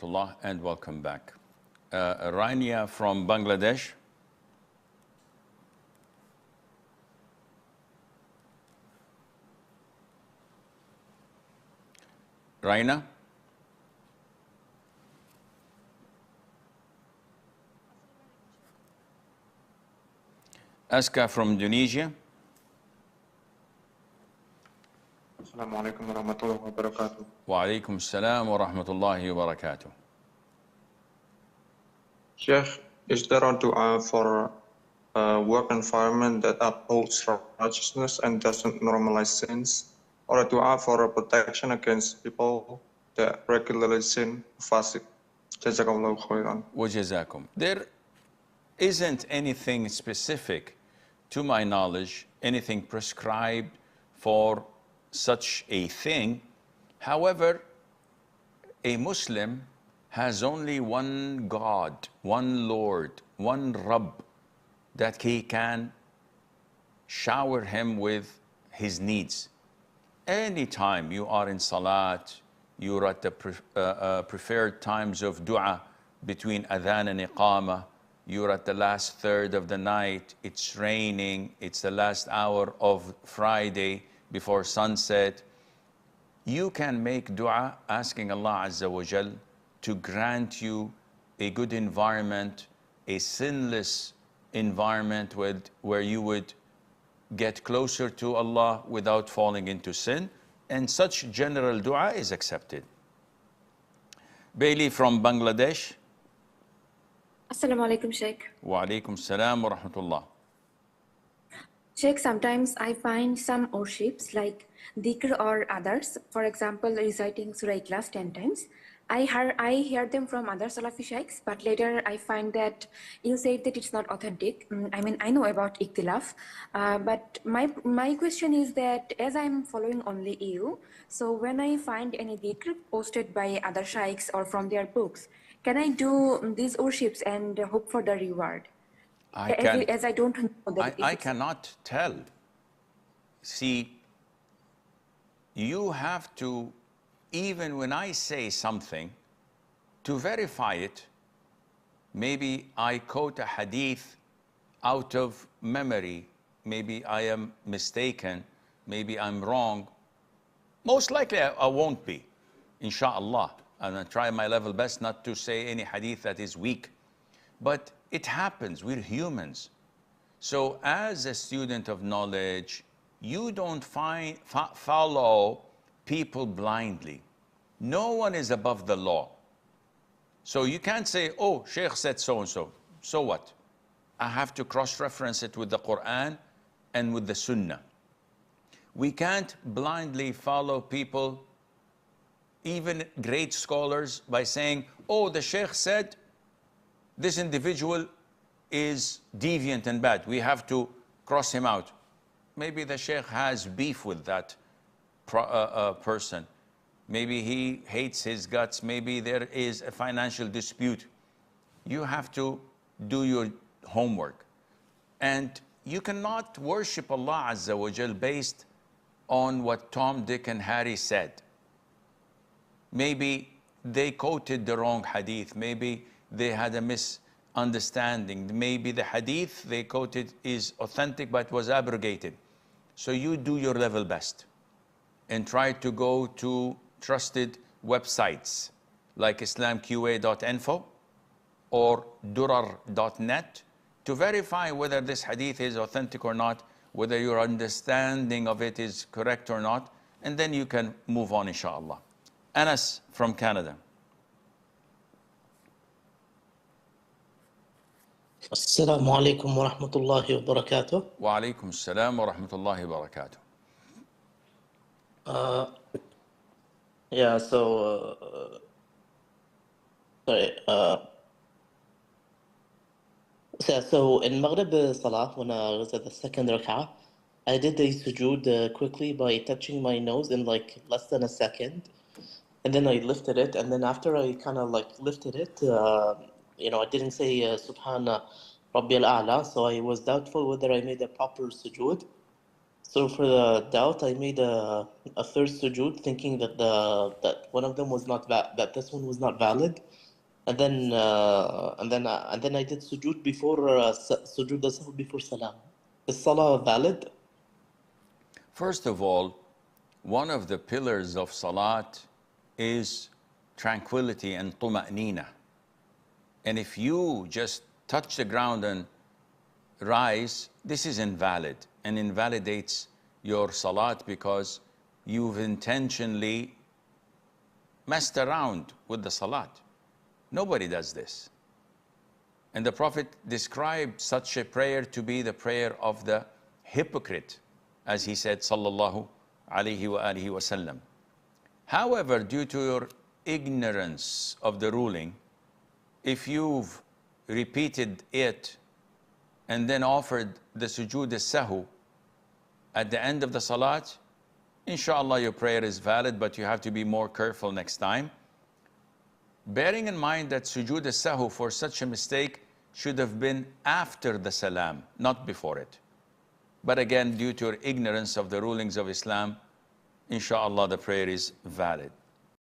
rahmatullah, and welcome back. Rania from Bangladesh. Raina? Aska from Indonesia. Assalamu alaikum wa rahmatullahi wa barakatuh. Wa alaikum assalam wa rahmatullahi wa barakatuh. Sheikh, is there a dua for a work environment that upholds righteousness and doesn't normalize sins? Or a dua for a protection against people that regularly sin, fasik? Jazakallahu khairan. Wa jazakum. There isn't anything specific, to my knowledge, anything prescribed for such a thing. However, a Muslim has only one God, one Lord, one Rabb that he can shower him with his needs. Anytime you are in salat, you're at the preferred times of dua between adhan and iqamah, you're at the last third of the night, it's raining, it's the last hour of Friday before sunset, you can make dua asking Allah Azza wa Jal to grant you a good environment, a sinless environment where you would get closer to Allah without falling into sin, and such general dua is accepted. Bailey from Bangladesh. Assalamu alaikum, Shaikh. Wa alaikum salam wa rahmatullah. Sheikh, sometimes I find some worships like dhikr or others, for example, reciting Surah Ikhlas 10 times. I hear them from other Salafi Sheikhs, but later I find that you said that it's not authentic. I mean, I know about Ikhtilaf, but my question is that as I'm following only you, so when I find any dhikr posted by other Sheikhs or from their books, can I do these worships and hope for the reward? As I don't know that I cannot tell. See, you have to, even when I say something, to verify it, maybe I quote a hadith out of memory, maybe I am mistaken, maybe I'm wrong. Most likely I won't be, inshallah. And I try my level best not to say any hadith that is weak. But it happens, we're humans. So as a student of knowledge, you don't follow people blindly. No one is above the law. So you can't say, oh, Shaykh said so-and-so. So what? I have to cross-reference it with the Quran and with the Sunnah. We can't blindly follow people, even great scholars, by saying, oh, the Shaykh said this individual is deviant and bad. We have to cross him out. Maybe the Shaykh has beef with that person. Maybe he hates his guts. Maybe there is a financial dispute. You have to do your homework. And you cannot worship Allah Azza wa Jal based on what Tom, Dick, and Harry said. Maybe they quoted the wrong hadith. Maybe they had a misunderstanding. Maybe the hadith they quoted is authentic but was abrogated. So you do your level best and try to go to trusted websites like islamqa.info or durar.net to verify whether this hadith is authentic or not, whether your understanding of it is correct or not, and then you can move on, inshallah. Anas from Canada. Assalamu alaikum wa rahmatullahi wa barakatuh. Wa alaikum assalam wa rahmatullahi wa barakatuh. Yeah, so, sorry. So in Maghrib Salah, when I was at the second rak'ah, I did the sujood quickly by touching my nose in like less than a second. And then I lifted it. And then after I kind of like lifted it, I didn't say Subhana Rabbi al-A'la. So I was doubtful whether I made a proper sujood. So for the doubt, I made a third sujood, thinking that that one of them was not that this one was not valid, and then I did sujood before sujood the sahwi before salam. Is salah valid? First of all, one of the pillars of salat is tranquility and tuma'nina. And if you just touch the ground and rise, this is invalid and invalidates your salat because you've intentionally messed around with the salat. Nobody does this. And the Prophet described such a prayer to be the prayer of the hypocrite, as he said, sallallahu alayhi wa alihi wa sallam. However, due to your ignorance of the ruling, if you've repeated it and then offered the sujood as-sahu at the end of the salat, inshallah your prayer is valid, but you have to be more careful next time. Bearing in mind that sujood as-sahu for such a mistake should have been after the salam, not before it. But again, due to your ignorance of the rulings of Islam, inshallah the prayer is valid.